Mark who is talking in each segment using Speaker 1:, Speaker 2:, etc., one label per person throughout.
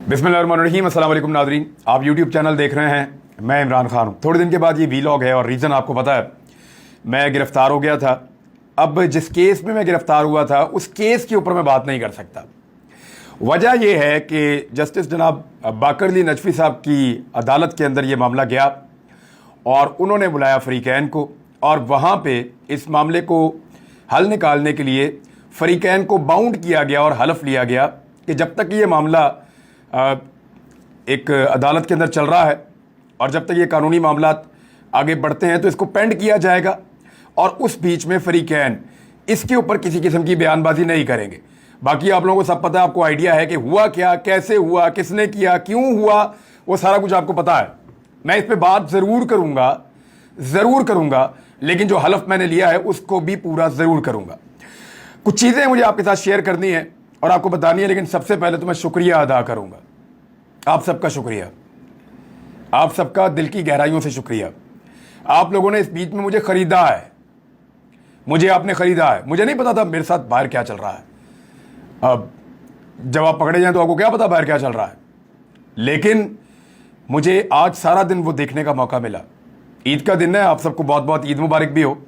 Speaker 1: बिस्मिल्लाहिर्रहमानिर्रहीम। अस्सलाम वालेकुम नाज़रीन, आप यूट्यूब चैनल देख रहे हैं। मैं इमरान खान हूँ। थोड़े दिन के बाद ये वीलॉग है और रीज़न आपको पता है, मैं गिरफ़्तार हो गया था। अब जिस केस में मैं गिरफ़्तार हुआ था उस केस के ऊपर मैं बात नहीं कर सकता। वजह यह है कि जस्टिस जनाब बाकर अली नजफ़ी साहब की अदालत के अंदर ये मामला गया और उन्होंने बुलाया फ़रीक़ैन को, और वहाँ पे इस मामले को हल निकालने के लिए फ़रीक़ैन को बाउंड किया गया और हलफ लिया गया कि जब तक ये मामला एक अदालत के अंदर चल रहा है और जब तक ये कानूनी मामला आगे बढ़ते हैं तो इसको पेंड किया जाएगा, और उस बीच में फ़रीक़ैन इसके ऊपर किसी किस्म की बयानबाजी नहीं करेंगे। बाकी आप लोगों को सब पता है, आपको आइडिया है कि हुआ क्या, कैसे हुआ, किसने किया, क्यों हुआ, वो सारा कुछ आपको पता है। मैं इस पर बात ज़रूर करूँगा, लेकिन जो हलफ मैंने लिया है उसको भी पूरा ज़रूर करूँगा। कुछ चीज़ें मुझे आपके साथ शेयर करनी है और आपको बतानी है, लेकिन सबसे पहले तो मैं शुक्रिया अदा करूँगा। आप सबका शुक्रिया, आप सबका दिल की गहराइयों से शुक्रिया। आप लोगों ने इस बीच में मुझे ख़रीदा है, मुझे आपने ख़रीदा है। मुझे नहीं पता था मेरे साथ बाहर क्या चल रहा है। अब जब आप पकड़े जाएं तो आपको क्या पता बाहर क्या चल रहा है, लेकिन मुझे आज सारा दिन वो देखने का मौका मिला। ईद का दिन है, आप सबको बहुत बहुत ईद मुबारक भी हो।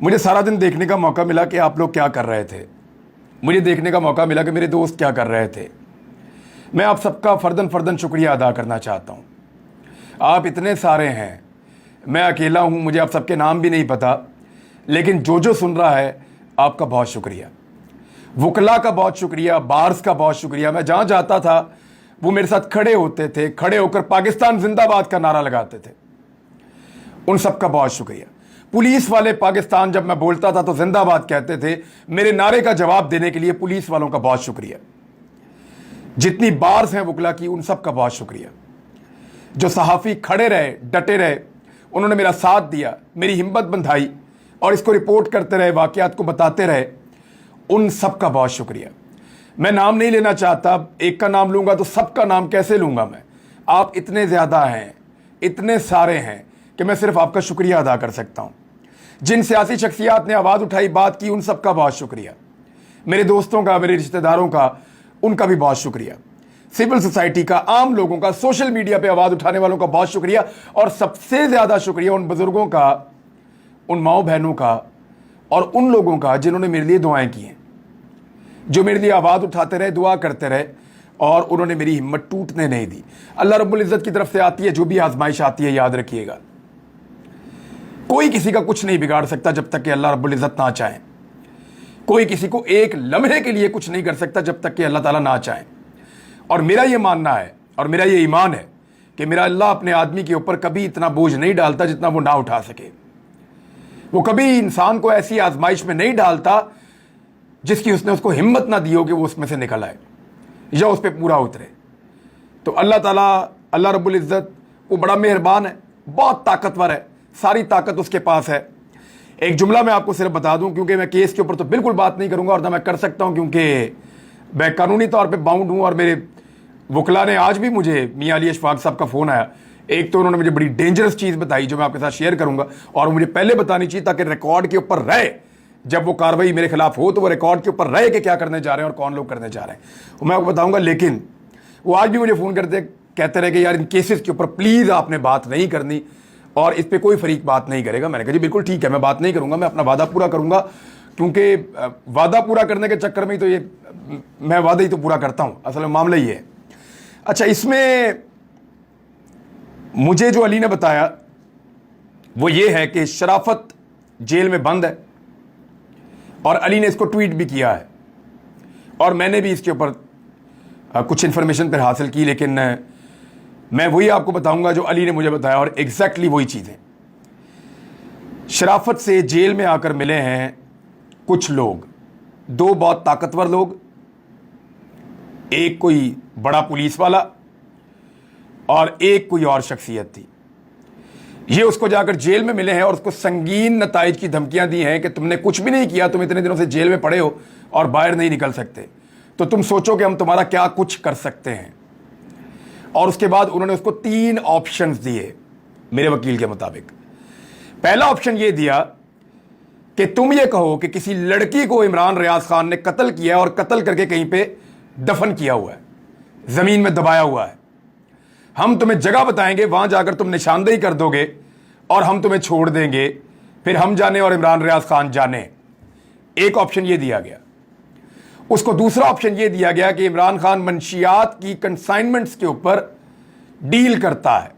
Speaker 1: मुझे सारा दिन देखने का मौका मिला कि आप लोग क्या कर रहे थे। मुझे देखने का मौका मिला कि मेरे दोस्त क्या कर रहे थे। मैं आप सबका फ़र्दन शुक्रिया अदा करना चाहता हूँ। आप इतने सारे हैं, मैं अकेला हूँ, मुझे आप सबके नाम भी नहीं पता, लेकिन जो सुन रहा है आपका बहुत शुक्रिया। वकला का बहुत शुक्रिया, बार्स का बहुत शुक्रिया। मैं जहाँ जाता था वो मेरे साथ खड़े होते थे, खड़े होकर पाकिस्तान जिंदाबाद का नारा लगाते थे। उन सब का बहुत शुक्रिया। पुलिस वाले पाकिस्तान जब मैं बोलता था तो जिंदाबाद कहते थे। मेरे नारे का जवाब देने के लिए पुलिस वालों का बहुत शुक्रिया। जितनी बार्स हैं वकला की, उन सब का बहुत शुक्रिया। जो सहाफ़ी खड़े रहे, डटे रहे, उन्होंने मेरा साथ दिया, मेरी हिम्मत बंधाई और इसको रिपोर्ट करते रहे, वाक़यात को बताते रहे, उन सब का बहुत शुक्रिया। मैं नाम नहीं लेना चाहता, एक का नाम लूँगा तो सबका नाम कैसे लूँगा मैं। आप इतने ज़्यादा हैं, इतने सारे हैं कि मैं सिर्फ आपका शुक्रिया अदा कर सकता हूँ। जिन सियासी शख्सियात ने आवाज़ उठाई, बात की, उन सब का बहुत शुक्रिया। मेरे दोस्तों का, मेरे रिश्तेदारों का, उनका भी बहुत शुक्रिया। सिविल सोसाइटी का, आम लोगों का, सोशल मीडिया पे आवाज़ उठाने वालों का बहुत शुक्रिया। और सबसे ज़्यादा शुक्रिया उन बुज़ुर्गों का, उन माओ बहनों का और उन लोगों का जिन्होंने मेरे लिए दुआएं की हैं, जो मेरे लिए आवाज़ उठाते रहे, दुआ करते रहे और उन्होंने मेरी हिम्मत टूटने नहीं दी। अल्लाह रब्बुल इज़्ज़त की तरफ से आती है जो भी आजमाइश आती है, याद रखिएगा, कोई किसी का कुछ नहीं बिगाड़ सकता जब तक कि अल्लाह रब्बुल इज़्ज़त ना चाहे। कोई किसी को एक लम्हे के लिए कुछ नहीं कर सकता जब तक कि अल्लाह ताला ना चाहे। और मेरा ये मानना है और मेरा ये ईमान है कि मेरा अल्लाह अपने आदमी के ऊपर कभी इतना बोझ नहीं डालता जितना वो ना उठा सके। वो कभी इंसान को ऐसी आजमाइश में नहीं डालता जिसकी उसने उसको हिम्मत ना दी हो कि वो उसमें से निकल आए या उस पर पूरा उतरे। तो अल्लाह ताला, अल्लाह रब्बुल इज़्ज़त, वो बड़ा मेहरबान है, बहुत ताकतवर है, सारी ताकत उसके पास है। एक जुमला मैं आपको सिर्फ बता दूं, क्योंकि मैं केस के ऊपर तो बिल्कुल बात नहीं करूंगा और ना मैं कर सकता हूं, क्योंकि मैं कानूनी तौर पे बाउंड हूं। और मेरे वकला ने आज भी मुझे, मियां अली अशफाक साहब का फ़ोन आया, एक तो उन्होंने मुझे बड़ी डेंजरस चीज़ बताई जो मैं आपके साथ शेयर करूंगा और मुझे पहले बतानी चाहिए ताकि रिकॉर्ड के ऊपर रहे, जब वो कार्रवाई मेरे खिलाफ हो तो वो रिकॉर्ड के ऊपर रहे कि क्या करने जा रहे हैं और कौन लोग करने जा रहे हैं, मैं आपको बताऊंगा। लेकिन वो आज भी मुझे फ़ोन करते कहते रहे कि यार इन केसेस के ऊपर प्लीज़ आपने बात नहीं करनी और इस पर कोई फरीक बात नहीं करेगा। मैंने कहा जी बिल्कुल ठीक है, मैं बात नहीं करूंगा, मैं अपना वादा पूरा करूंगा, क्योंकि वादा पूरा करने के चक्कर में ही तो ये मैं वादा ही तो पूरा करता हूं, असल में मामला ही है। अच्छा, इसमें मुझे जो अली ने बताया वो ये है कि शराफत जेल में बंद है और अली ने इसको ट्वीट भी किया है और मैंने भी इसके ऊपर कुछ इन्फॉर्मेशन पर हासिल की, लेकिन मैं वही आपको बताऊंगा जो अली ने मुझे बताया और एग्जैक्टली वही चीज़ें। शराफत से जेल में आकर मिले हैं कुछ लोग, दो बहुत ताकतवर लोग, एक कोई बड़ा पुलिस वाला और एक कोई और शख्सियत थी। ये उसको जाकर जेल में मिले हैं और उसको संगीन नताइज की धमकियां दी हैं कि तुमने कुछ भी नहीं किया, तुम इतने दिनों से जेल में पड़े हो और बाहर नहीं निकल सकते, तो तुम सोचो कि हम तुम्हारा क्या कुछ कर सकते हैं। और उसके बाद उन्होंने उसको 3 ऑप्शंस दिए मेरे वकील के मुताबिक। पहला ऑप्शन ये दिया कि तुम ये कहो कि किसी लड़की को इमरान रियाज खान ने कत्ल किया और कत्ल करके कहीं पे दफन किया हुआ है, जमीन में दबाया हुआ है। हम तुम्हें जगह बताएंगे, वहां जाकर तुम निशानदेही कर दोगे और हम तुम्हें छोड़ देंगे, फिर हम जाने और इमरान रियाज खान जाने। एक ऑप्शन यह दिया गया। उसको दूसरा ऑप्शन यह दिया गया कि इमरान खान मंशियात की कंसाइनमेंट्स के ऊपर डील करता है,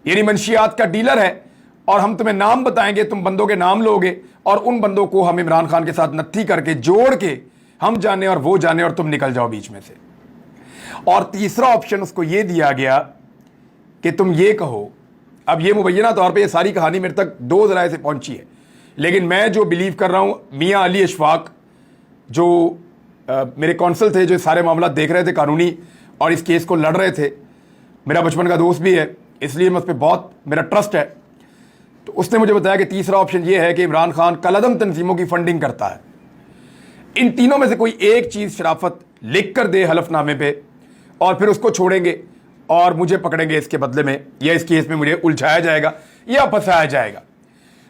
Speaker 1: यानी मंशियात का डीलर है, और हम तुम्हें नाम बताएंगे, तुम बंदों के नाम लोगे और उन बंदों को हम इमरान खान के साथ नत्थी करके जोड़ के हम जाने और वो जाने और तुम निकल जाओ बीच में से। और तीसरा ऑप्शन उसको यह दिया गया कि तुम ये कहो, अब ये मुबैना तौर पे ये सारी कहानी मेरे तक दो ज़राए से पहुंची है, लेकिन मैं जो बिलीव कर रहा हूं, मियां अली अशफाक जो मेरे कौंसल थे, जो सारे मामला देख रहे थे कानूनी और इस केस को लड़ रहे थे, मेरा बचपन का दोस्त भी है, इसलिए मैं उस पर बहुत मेरा ट्रस्ट है। तो उसने मुझे बताया कि तीसरा ऑप्शन ये है कि इमरान खान कलअदम तंजीमों की फंडिंग करता है। इन तीनों में से कोई एक चीज़ शराफत लिख कर दे हलफनामे पे और फिर उसको छोड़ेंगे और मुझे पकड़ेंगे इसके बदले में, या इस केस में मुझे उलझाया जाएगा या फंसाया जाएगा।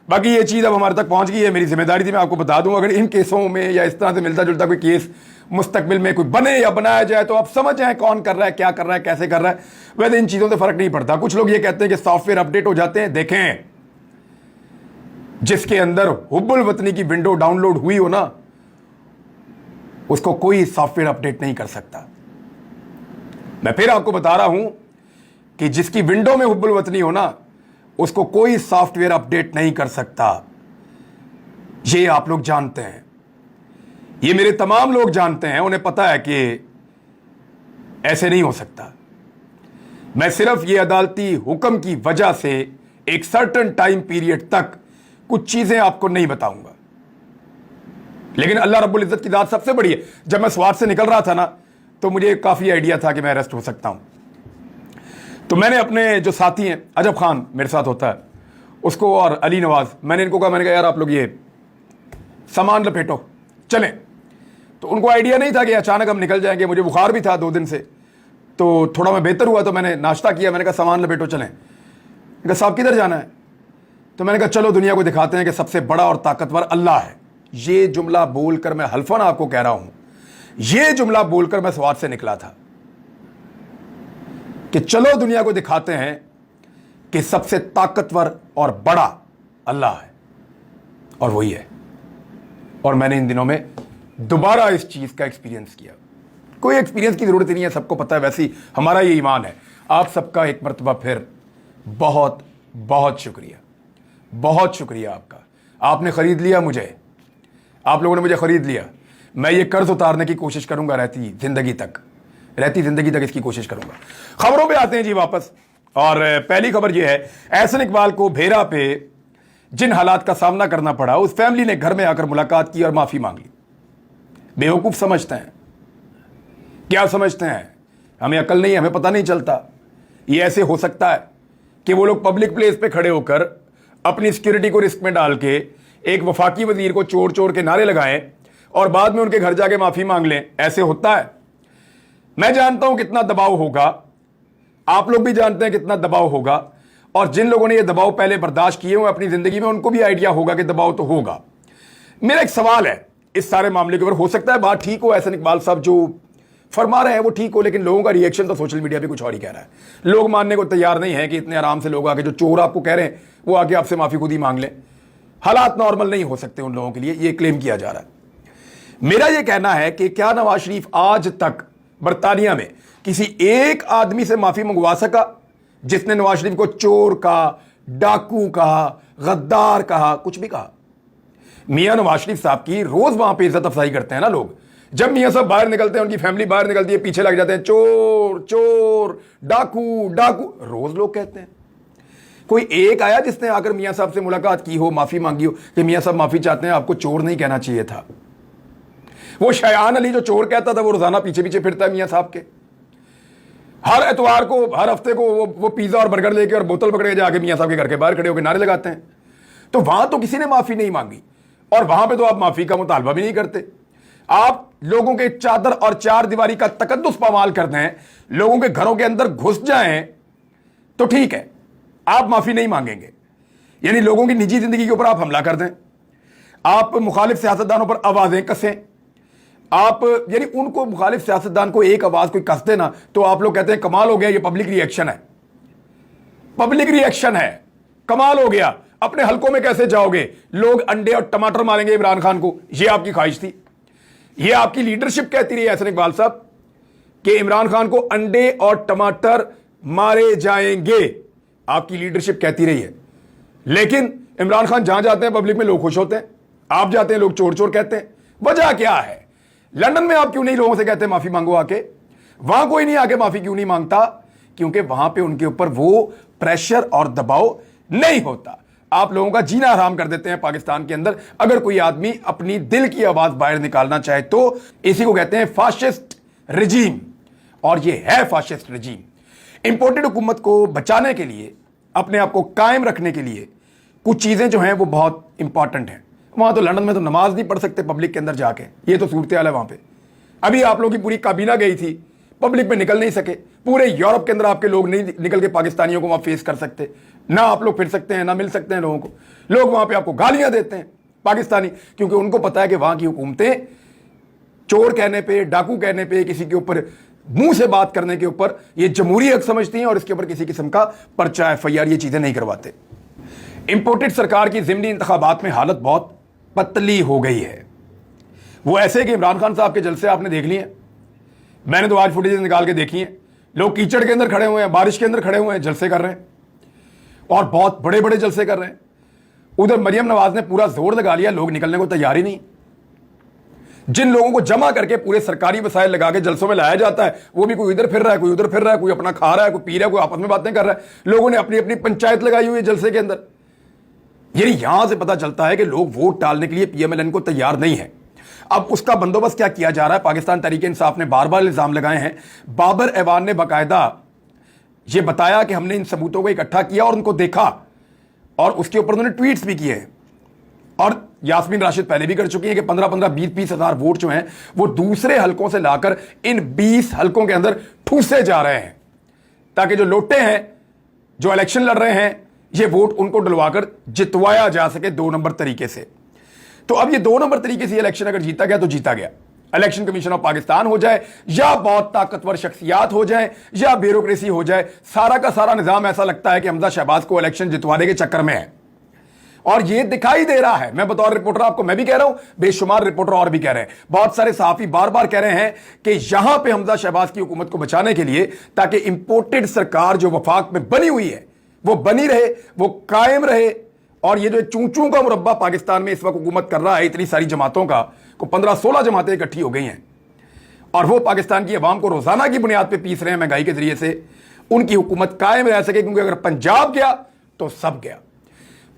Speaker 1: बाकी ये चीज़ अब हमारे तक पहुंच गई है, मेरी जिम्मेदारी थी मैं आपको बता दूं। अगर इन केसों में या इस तरह से मिलता जुलता कोई केस मुस्तकबिल में कोई बने या बनाया जाए तो आप समझ जाएं कौन कर रहा है, क्या कर रहा है, कैसे कर रहा है। वैसे इन चीज़ों से फर्क नहीं पड़ता। कुछ लोग ये कहते हैं कि सॉफ्टवेयर अपडेट हो जाते हैं। देखें, जिसके अंदर हुब्बुल वतनी की विंडो डाउनलोड हुई हो ना, उसको कोई सॉफ्टवेयर अपडेट नहीं कर सकता। मैं फिर आपको बता रहा हूं कि जिसकी विंडो में हुब्बुल वतनी हो ना, उसको कोई सॉफ्टवेयर अपडेट नहीं कर सकता। ये आप लोग जानते हैं, ये मेरे तमाम लोग जानते हैं, उन्हें पता है कि ऐसे नहीं हो सकता। मैं सिर्फ ये अदालती हुक्म की वजह से एक सर्टेन टाइम पीरियड तक कुछ चीजें आपको नहीं बताऊंगा, लेकिन अल्लाह रब्बुल इज्जत की जात सबसे बड़ी है। जब मैं स्वार से निकल रहा था ना, तो मुझे काफी आइडिया था कि मैं अरेस्ट हो सकता हूं। तो मैंने अपने जो साथी हैं, अजब खान मेरे साथ होता है, उसको और अली नवाज, मैंने इनको कहा, मैंने कहा यार आप लोग ये सामान लपेटो चलें। तो उनको आइडिया नहीं था कि अचानक हम निकल जाएंगे। मुझे बुखार भी था 2 दिन से, तो थोड़ा मैं बेहतर हुआ, तो मैंने नाश्ता किया। मैंने कहा सामान लपेटो चलें। कहा साहब किधर जाना है? तो मैंने कहा चलो दुनिया को दिखाते हैं कि सबसे बड़ा और ताकतवर अल्लाह है। ये जुमला बोलकर मैं हल्फन आपको कह रहा हूं, ये जुमला बोलकर मैं स्वाद से निकला था कि चलो दुनिया को दिखाते हैं कि सबसे ताकतवर और बड़ा अल्लाह है, और वही है। और मैंने इन दिनों में दोबारा इस चीज का एक्सपीरियंस किया। कोई एक्सपीरियंस की जरूरत ही नहीं है, सबको पता है। वैसे ही हमारा ये ईमान है। आप सबका एक मरतबा फिर बहुत बहुत शुक्रिया, बहुत शुक्रिया आपका। आपने खरीद लिया मुझे, आप लोगों ने मुझे खरीद लिया। मैं ये कर्ज उतारने की कोशिश करूंगा, रहती जिंदगी तक इसकी कोशिश करूंगा। खबरों पे आते हैं जी वापस। और पहली खबर ये है, एहसन इकबाल को भेरा पे जिन हालात का सामना करना पड़ा, उस फैमिली ने घर में आकर मुलाकात की और माफी मांग ली। बेवकूफ समझते हैं, क्या समझते हैं? हमें अकल नहीं है, हमें पता नहीं चलता। ये ऐसे हो सकता है कि वो लोग पब्लिक प्लेस पे खड़े होकर अपनी सिक्योरिटी को रिस्क में डाल के एक वफाकी वजीर को चोर चोर के नारे लगाएं और बाद में उनके घर जाके माफी मांग लें? ऐसे होता है। मैं जानता हूं कितना दबाव होगा, आप लोग भी जानते हैं कितना दबाव होगा, और जिन लोगों ने यह दबाव पहले बर्दाश्त किए हुए अपनी जिंदगी में, उनको भी आइडिया होगा कि दबाव तो होगा। मेरा एक सवाल है इस सारे मामले के ऊपर। हो सकता है बात ठीक हो, एहसन इकबाल साहब जो फरमा रहे हैं वो ठीक हो, लेकिन लोगों का रिएक्शन तो सोशल मीडिया पे कुछ और ही कह रहा है। लोग मानने को तैयार नहीं है कि इतने आराम से लोग आके, जो चोर आपको कह रहे हैं, वो आके आपसे माफी खुद ही मांग लें। हालात नॉर्मल नहीं हो सकते उन लोगों के लिए, ये क्लेम किया जा रहा है। मेरा यह कहना है कि क्या नवाज शरीफ आज तक बरतानिया में किसी एक आदमी से माफी मंगवा सका जिसने नवाज शरीफ को चोर कहा, डाकू कहा, गद्दार कहा, कुछ भी कहा? मियां नवाज शरीफ साहब की रोज वहां पे इज्जत अफजाई करते हैं ना लोग। जब मियां साहब बाहर निकलते हैं, उनकी फैमिली बाहर निकलती है, पीछे लग जाते हैं, चोर चोर, डाकू डाकू, रोज लोग कहते हैं। कोई एक आया जिसने आकर मियां साहब से मुलाकात की हो, माफी मांगी हो कि मियां साहब माफी चाहते हैं, आपको चोर नहीं कहना चाहिए था? वो शयान अली जो चोर कहता था, वो रोजाना पीछे पीछे फिरता है मियां साहब के। हर एतवार को, हर हफ्ते को वो पिज्जा और बर्गर लेके और बोतल पकड़ के जाके मियां साहब के घर के बाहर खड़े होकर नारे लगाते हैं। तो वहां तो किसी ने माफी नहीं मांगी, और वहां पे तो आप माफी का मुतालबा भी नहीं करते। आप लोगों के चादर और चार दीवारी का तकद्दुस पामाल करते हैं, लोगों के घरों के अंदर घुस जाएं तो ठीक है, आप माफी नहीं मांगेंगे। यानी लोगों की निजी जिंदगी के ऊपर आप हमला कर दें, आप मुखालिफ सियासतदानों पर आवाजें कसें, आप यानी उनको मुखालिफ सियासतदान को एक आवाज कोई कस देना तो आप लोग कहते हैं कमाल हो गया, ये पब्लिक रिएक्शन है। पब्लिक रिएक्शन है, कमाल हो गया। अपने हलकों में कैसे जाओगे? लोग अंडे और टमाटर मारेंगे इमरान खान को, यह आपकी ख्वाहिश थी, यह आपकी लीडरशिप कहती रही एहसन इकबाल साहब कि इमरान खान को अंडे और टमाटर मारे जाएंगे, आपकी लीडरशिप कहती रही है। लेकिन इमरान खान जहां जाते हैं पब्लिक में लोग खुश होते हैं, आप जाते हैं लोग चोर चोर कहते हैं। वजह क्या है? लंदन में आप क्यों नहीं लोगों से कहते माफी मांगो आके? वहां कोई नहीं आके माफी क्यों नहीं मांगता? क्योंकि वहां पे उनके ऊपर वो प्रेशर और दबाव नहीं होता। आप लोगों का जीना हराम कर देते हैं पाकिस्तान के अंदर। अगर कोई आदमी अपनी दिल की आवाज बाहर निकालना चाहे तो इसी को कहते हैं फाशिस्ट रिजीम, और ये है फाशिस्ट रिजीम। इंपोर्टेड हुकूमत को बचाने के लिए, अपने आप को कायम रखने के लिए कुछ चीजें जो हैं वो बहुत इंपॉर्टेंट हैं। वहां तो लंदन में तो नमाज नहीं पढ़ सकते पब्लिक के अंदर जाके, ये तो सूरत हाल है वहां पे। अभी आप लोगों की पूरी काबीना गई थी, पब्लिक में निकल नहीं सके। पूरे यूरोप के अंदर आपके लोग नहीं निकल के पाकिस्तानियों को वहां फेस कर सकते, ना आप लोग फिर सकते हैं, ना मिल सकते हैं लोगों को। लोग वहां पे आपको गालियां देते हैं पाकिस्तानी, क्योंकि उनको पता है कि वहां की हुकूमतें चोर कहने पे, डाकू कहने पे, किसी के ऊपर मुंह से बात करने के ऊपर ये जमहूरी हक समझती हैं और इसके ऊपर किसी किस्म का पर्चा FIR ये चीजें नहीं करवाते। इंपोर्टेड सरकार की ज़िमनी इंतखाबात में हालत बहुत पतली हो गई है। वो ऐसे कि इमरान खान साहब के जलसे आपने देख लिए, मैंने तो आज फुटेज निकाल के देखी है। लोग कीचड़ के अंदर खड़े हुए हैं, बारिश के अंदर खड़े हुए हैं, जलसे कर रहे हैं, और बहुत बड़े बड़े जलसे कर रहे हैं। उधर मरियम नवाज ने पूरा जोर लगा लिया, लोग निकलने को तैयार ही नहीं। जिन लोगों को जमा करके पूरे सरकारी वसाइल लगा के जलसों में लाया जाता है, वो भी कोई इधर फिर रहा है, कोई उधर फिर रहा है, कोई अपना खा रहा है, कोई पी रहा है, कोई आपस में बातें कर रहा है। लोगों ने अपनी अपनी पंचायत लगाई हुई है जलसे के अंदर। यानी यहां से पता चलता है कि लोग वोट डालने के लिए PMLN को तैयार नहीं है। अब उसका बंदोबस्त क्या किया जा रहा है? पाकिस्तान तहरीक इंसाफ ने बार बार इल्जाम लगाए हैं। बाबर ऐवान ने बाकायदा यह बताया कि हमने इन सबूतों को इकट्ठा किया और उनको देखा, और उसके ऊपर उन्होंने ट्वीट्स भी किए हैं। और यास्मीन राशिद पहले भी कर चुकी है कि 15-15, 20-20 हजार वोट जो हैं वो दूसरे हलकों से लाकर इन 20 हलकों के अंदर ठूसे जा रहे हैं, ताकि जो लोटे हैं, जो इलेक्शन लड़ रहे हैं, ये वोट उनको डलवाकर जितवाया जा सके 2 नंबर तरीके से। तो अब ये 2 नंबर तरीके से इलेक्शन अगर जीता गया तो जीता गया। इलेक्शन कमीशन ऑफ पाकिस्तान हो जाए, या बहुत ताकतवर शख्सियात हो जाए, या ब्यूरोक्रेसी हो जाए, सारा का सारा निजाम ऐसा लगता है कि हमजा शहबाज को इलेक्शन जितवाने के चक्कर में है। और ये दिखाई दे रहा है। मैं बतौर रिपोर्टर आपको मैं भी कह रहा हूं, बेशुमार रिपोर्टर और भी कह रहे हैं, बहुत सारे सहाफी बार बार कह रहे हैं कि यहां पे हमजा शहबाज की हुकूमत को बचाने के लिए, ताकि इंपोर्टेड सरकार जो वफाक में बनी हुई है वो बनी रहे, वो कायम रहे। और ये जो चूचू का मुरब्बा पाकिस्तान में इस वक्त हुकूमत कर रहा है, इतनी सारी जमातों का, को 15-16 जमातें इकट्ठी हो गई हैं, और वो पाकिस्तान की अवाम को रोजाना की बुनियाद पर पीस रहे हैं महंगाई के जरिए से। उनकी हुकूमत कायम रह सके, क्योंकि अगर पंजाब गया तो सब गया।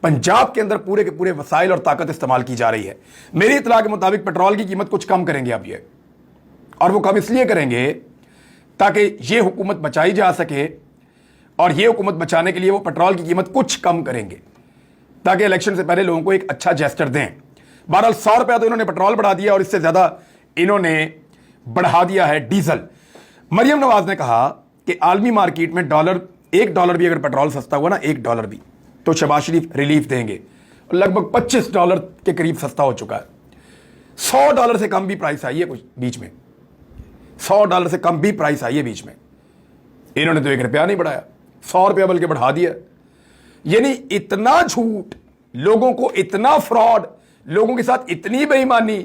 Speaker 1: पंजाब के अंदर पूरे के पूरे वसाइल और ताकत इस्तेमाल की जा रही है। मेरी इतला के मुताबिक पेट्रोल की कीमत कुछ कम करेंगे अब ये, और वो कम इसलिए करेंगे ताकि ये हुकूमत बचाई जा सके, और ये हुकूमत बचाने के लिए वो पेट्रोल की कीमत कुछ कम करेंगे ताकि इलेक्शन से पहले लोगों को एक अच्छा जेस्टर दें। बहरहाल 100 रुपया तो इन्होंने पेट्रोल बढ़ा दिया, और इससे ज्यादा इन्होंने बढ़ा दिया है डीजल। मरियम नवाज ने कहा कि आलमी मार्केट में $1 भी अगर पेट्रोल सस्ता हुआ ना, $1 भी, तो शहबाज शरीफ रिलीफ देंगे। लगभग $25 के करीब सस्ता हो चुका है। $100 से कम भी प्राइस आई है कुछ बीच में, $100 से कम भी प्राइस आई है बीच में। इन्होंने तो ₹1 नहीं बढ़ाया, ₹100 बल्कि बढ़ा दिया। यानी इतना झूठ, लोगों को इतना फ्रॉड, लोगों के साथ इतनी बेईमानी।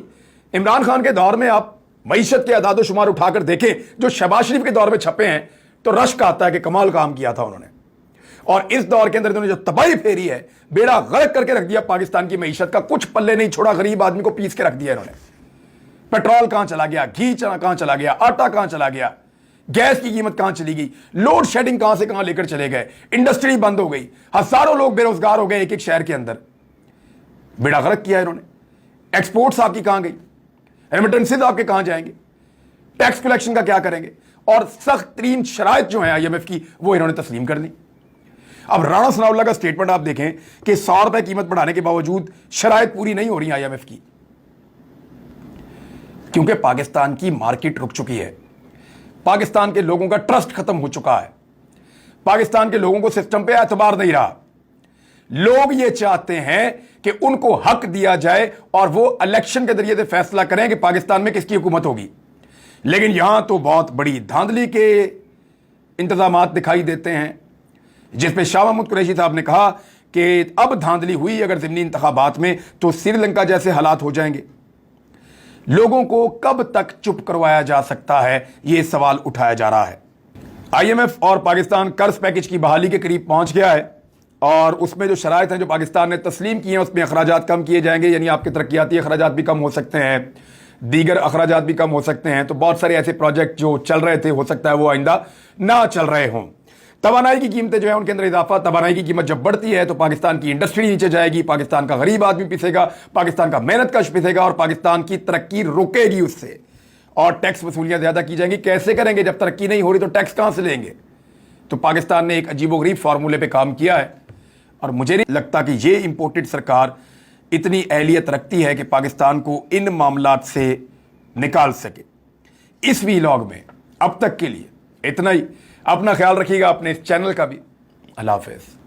Speaker 1: इमरान खान के दौर में आप मईशत के अदाद शुमार उठाकर देखें जो शहबाज शरीफ के दौर में छपे हैं, तो रश्क आता है कि कमाल काम किया था उन्होंने। और इस दौर के अंदर इन्होंने जो तबाही फेरी है, बेड़ा गर्क करके रख दिया पाकिस्तान की मईशत का, कुछ पल्ले नहीं छोड़ा, गरीब आदमी को पीस के रख दिया इन्होंने। पेट्रोल कहां चला गया, घी कहां चला गया, आटा कहां चला गया, गैस की कीमत कहां चली गई, लोड शेडिंग कहां से कहां लेकर चले गए, इंडस्ट्री बंद हो गई, हजारों लोग बेरोजगार हो गए एक एक शहर के अंदर। बेड़ा गर्क किया इन्होंने। एक्सपोर्ट्स आपकी कहां गई, रेमिटेंसेज आपके कहां जाएंगे, टैक्स कलेक्शन का क्या करेंगे, और सख्त तरीन शराइत जो है IMF की, वो इन्होंने तस्लीम कर दी। अब राणा सनाउल्लाह का स्टेटमेंट आप देखें कि ₹100 कीमत बढ़ाने के बावजूद शराइत पूरी नहीं हो रही IMF की, क्योंकि पाकिस्तान की मार्केट रुक चुकी है, पाकिस्तान के लोगों का ट्रस्ट खत्म हो चुका है, पाकिस्तान के लोगों को सिस्टम पे एतबार नहीं रहा। लोग ये चाहते हैं कि उनको हक दिया जाए और वो इलेक्शन के जरिए से फैसला करें कि पाकिस्तान में किसकी हुकूमत होगी। लेकिन यहां तो बहुत बड़ी धांधली के इंतजामात दिखाई देते हैं, जिसपे शाह महमूद कुरैशी साहब ने कहा कि अब धांधली हुई अगर ज़िमनी इंतखाबात में तो श्रीलंका जैसे हालात हो जाएंगे। लोगों को कब तक चुप करवाया जा सकता है, यह सवाल उठाया जा रहा है। IMF और पाकिस्तान कर्ज पैकेज की बहाली के करीब पहुंच गया है और उसमें जो शराइत हैं जो पाकिस्तान ने तस्लीम किए हैं उसमें अखराजात कम किए जाएंगे, यानी आपके तरक्याती अखराजात भी कम हो सकते हैं, दीगर अखराजात भी कम हो सकते हैं। तो बहुत सारे ऐसे प्रोजेक्ट जो चल रहे थे हो सकता है वो आइंदा ना चल रहे हों। तवानाई की कीमतें जो है उनके अंदर इजाफा, तवानाई की कीमत जब बढ़ती है तो पाकिस्तान की इंडस्ट्री नीचे जाएगी, पाकिस्तान का गरीब आदमी पिसेगा, पाकिस्तान का मेहनत कश पिसेगा और पाकिस्तान की तरक्की रुकेगी उससे, और टैक्स वसूलियां ज्यादा की जाएंगी। कैसे करेंगे जब तरक्की नहीं हो रही, तो टैक्स कहां से लेंगे? तो पाकिस्तान ने एक अजीबोगरीब फार्मूले पे काम किया है और मुझे नहीं लगता कि ये इंपोर्टेड सरकार इतनी अहलियत रखती है कि पाकिस्तान को इन मामलात से निकाल सके। इस वीलॉग में अब तक के लिए इतना ही। अपना ख्याल रखिएगा, अपने इस चैनल का भी। अल्लाह हाफिज़।